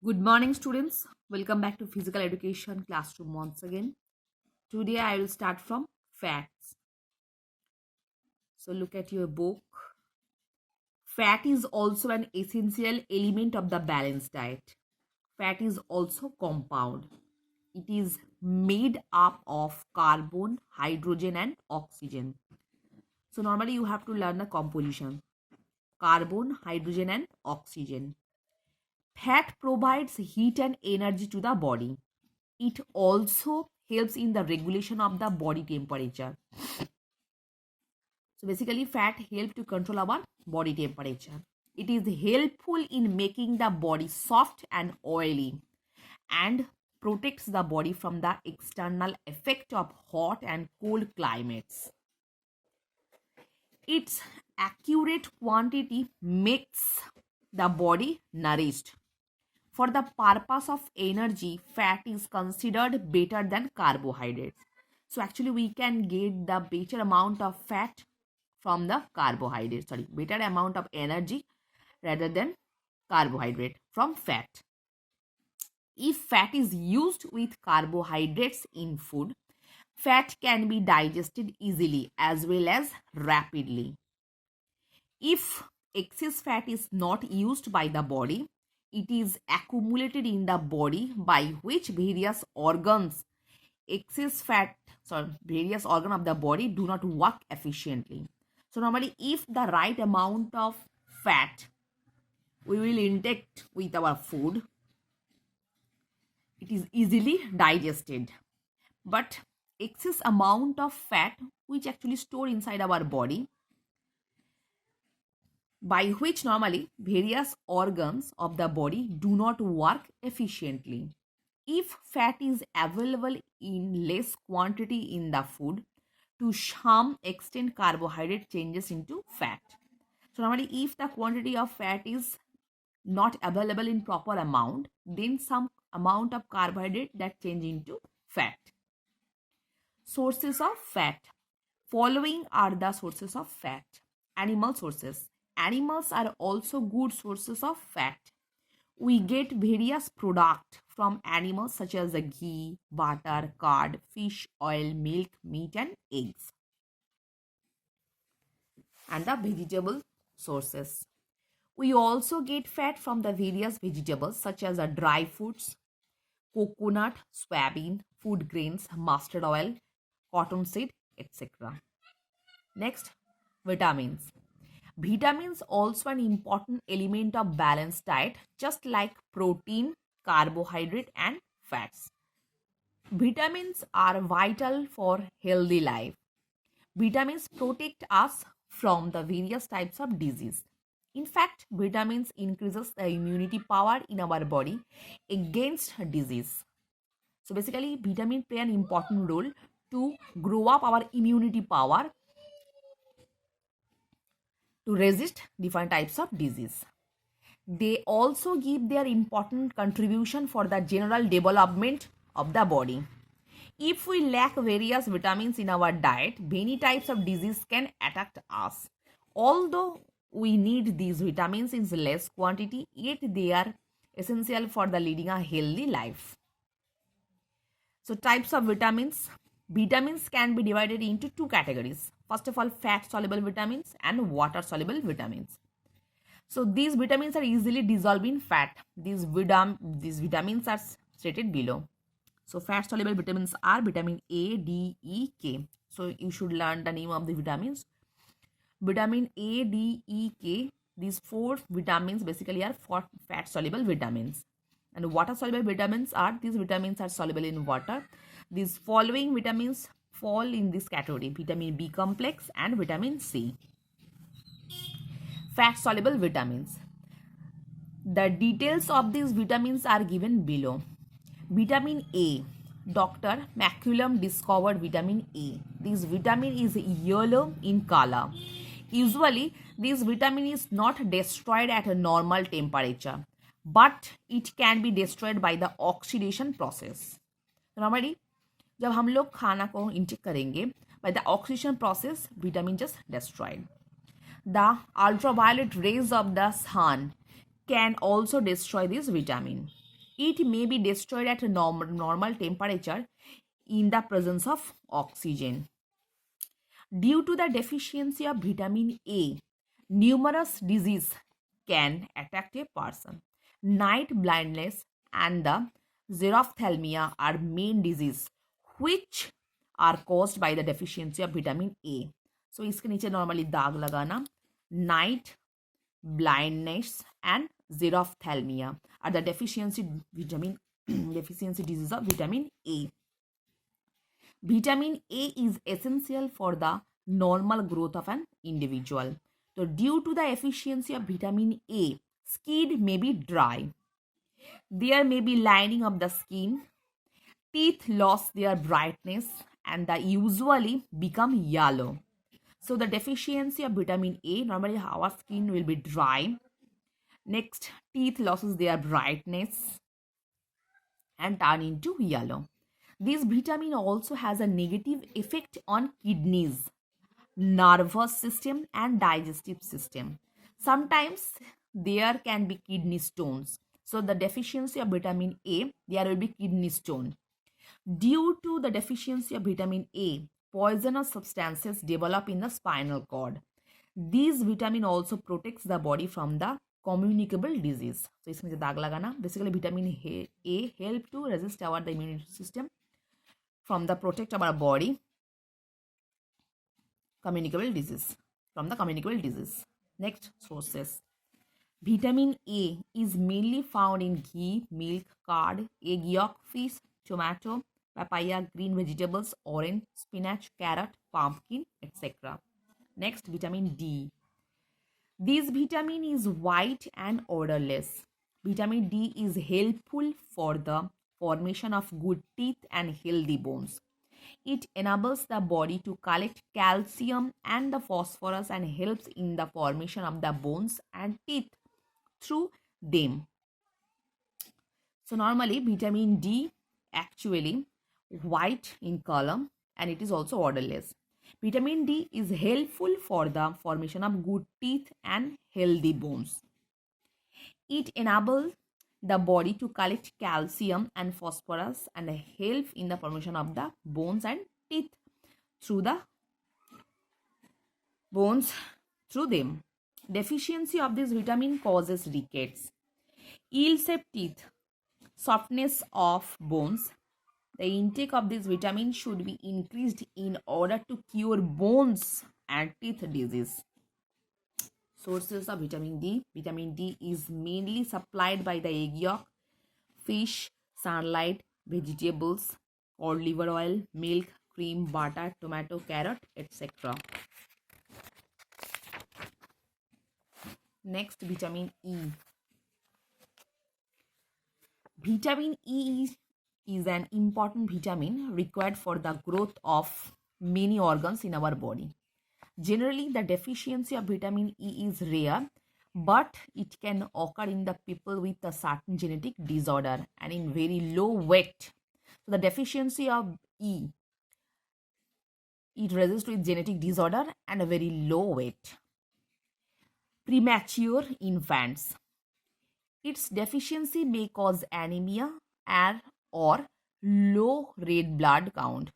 Good morning, students. Welcome back to Physical Education Classroom once again. Today I will start from fats. So look at your book. Fat is also an essential element of the balanced diet. Fat is also compound. It is made up of carbon, hydrogen, and oxygen. So normally you have to learn the composition. Carbon, hydrogen, and oxygen. Fat provides heat and energy to the body. It also helps in the regulation of the body temperature. So basically fat help to control our body temperature. It is helpful in making the body soft and oily and protects the body from the external effect of hot and cold climates. Its accurate quantity makes the body nourished. For the purpose of energy, fat is considered better than carbohydrates. So actually we can get the better amount of fat from the carbohydrate, better amount of energy rather than carbohydrate from fat. If fat is used with carbohydrates in food, fat can be digested easily as well as rapidly. If excess fat is not used by the body, it is accumulated in the body by which various organs various organ of the body do not work efficiently. So normally if the right amount of fat we will intake with our food, it is easily digested. But excess amount of fat which actually store inside our body, by which normally various organs of the body do not work efficiently. If fat is available in less quantity in the food, to some extent carbohydrate changes into fat. So normally if the quantity of fat is not available in proper amount, then some amount of carbohydrate that change into fat. Sources of fat. Following are the sources of fat. Animal sources. Animals are also good sources of fat. We get various products from animals such as the ghee, butter, curd, fish, oil, milk, meat and eggs. And the vegetable sources. We also get fat from the various vegetables such as the dry foods, coconut, soybean, food grains, mustard oil, cottonseed, etc. Next, vitamins. Vitamins also an important element of balanced diet, just like protein, carbohydrate and fats. Vitamins are vital for healthy life. Vitamins protect us from the various types of disease. In fact, vitamins increases the immunity power in our body against disease. So basically, vitamins play an important role to grow up our immunity power to resist different types of disease. They also give their important contribution for the general development of the body. If we lack various vitamins in our diet, many types of disease can attack us. Although we need these vitamins in less quantity, yet they are essential for the leading a healthy life. So types of vitamins. Vitamins can be divided into two categories. First of all, fat soluble vitamins and water soluble vitamins. So these vitamins are easily dissolved in fat. These vitamins are stated below. So fat soluble vitamins are vitamin A, D, E, K. So you should learn the name of the vitamins. Vitamin A, D, E, K. These four vitamins basically are fat soluble vitamins. And water soluble vitamins are, these vitamins are soluble in water. These following vitamins fall in this category: vitamin B complex and vitamin C. Fat soluble vitamins. The details of these vitamins are given below. Vitamin A. Dr. McCullum discovered vitamin A. This vitamin is yellow in color. Usually, this vitamin is not destroyed at a normal temperature, but it can be destroyed by the oxidation process. Normally, जब हम लोग खाना को intake करेंगे, by the oxidation process, vitamin just destroyed. The ultraviolet rays of the sun can also destroy this vitamin. It may be destroyed at a normal temperature in the presence of oxygen. Due to the deficiency of vitamin A, numerous diseases can attack a person. Night blindness and the xerophthalmia are main disease which are caused by the deficiency of vitamin A. So इसके नीचे normally दाग लगाना. Night blindness and xerophthalmia are the deficiency disease of vitamin A. Vitamin A is essential for the normal growth of an individual. So due to the efficiency of vitamin A, skin may be dry. There may be lining of the skin. Teeth lost their brightness and they usually become yellow. So the deficiency of vitamin A, normally our skin will be dry. Next, teeth loses their brightness and turn into yellow. This vitamin also has a negative effect on kidneys, nervous system and digestive system. Sometimes there can be kidney stones. So the deficiency of vitamin A, there will be kidney stone. Due to the deficiency of vitamin A, poisonous substances develop in the spinal cord. This vitamin also protects the body from the communicable disease. So इसमें से दाग लगाना. Basically vitamin A help to resist our the immune system from the protect our body communicable disease from the communicable disease. Next sources. Vitamin A is mainly found in ghee, milk, curd, egg yolk, fish, tomato, papaya, green vegetables, orange, spinach, carrot, pumpkin, etc. Next, vitamin D. This vitamin is white and odorless. Vitamin D is helpful for the formation of good teeth and healthy bones. It enables the body to collect calcium and the phosphorus and helps in the formation of the bones and teeth through them. So normally vitamin D actually white in color and it is also odorless. Vitamin D is helpful for the formation of good teeth and healthy bones. It enables the body to collect calcium and phosphorus and help in the formation of the bones and teeth through the bones through them. Deficiency of this vitamin causes rickets, ill-shaped teeth, softness of bones. The intake of this vitamin should be increased in order to cure bones and teeth disease. Sources of vitamin D. Vitamin D is mainly supplied by the egg yolk, fish, sunlight, vegetables, cod liver oil, milk, cream, butter, tomato, carrot, etc. Next, vitamin E. Vitamin E is an important vitamin required for the growth of many organs in our body. Generally, the deficiency of vitamin E is rare, but it can occur in the people with a certain genetic disorder and in very low weight. So the deficiency of E, it resists with genetic disorder and a very low weight. Premature infants. Its deficiency may cause anemia or low red blood count,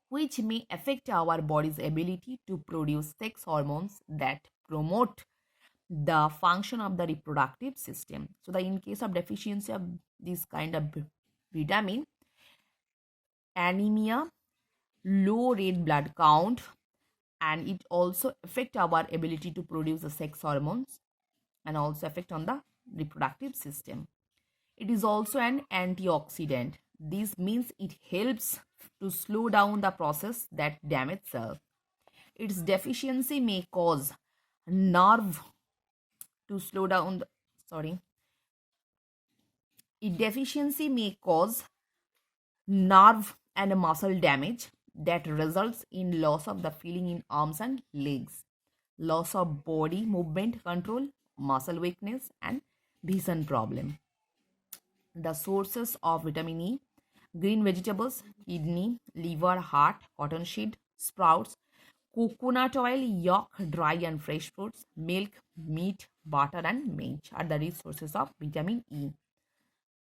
which may affect our body's ability to produce sex hormones that promote the function of the reproductive system. So, in case of deficiency of this kind of vitamin, anemia, low red blood count, and it also affect our ability to produce the sex hormones and also affect on the reproductive system. It is also an antioxidant. This means it helps to slow down the process that damage cells. Its deficiency may cause nerve to slow down its deficiency may cause nerve and muscle damage that results in loss of the feeling in arms and legs, loss of body movement control, muscle weakness, and vision problem. The sources of vitamin E: green vegetables, kidney, liver, heart, cottonseed, sprouts, coconut oil, yolk, dry and fresh fruits, milk, meat, butter, and meat are the rich sources of vitamin E.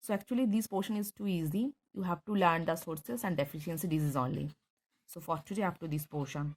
So actually this portion is too easy. You have to learn the sources and deficiency disease only. So for today up to this portion.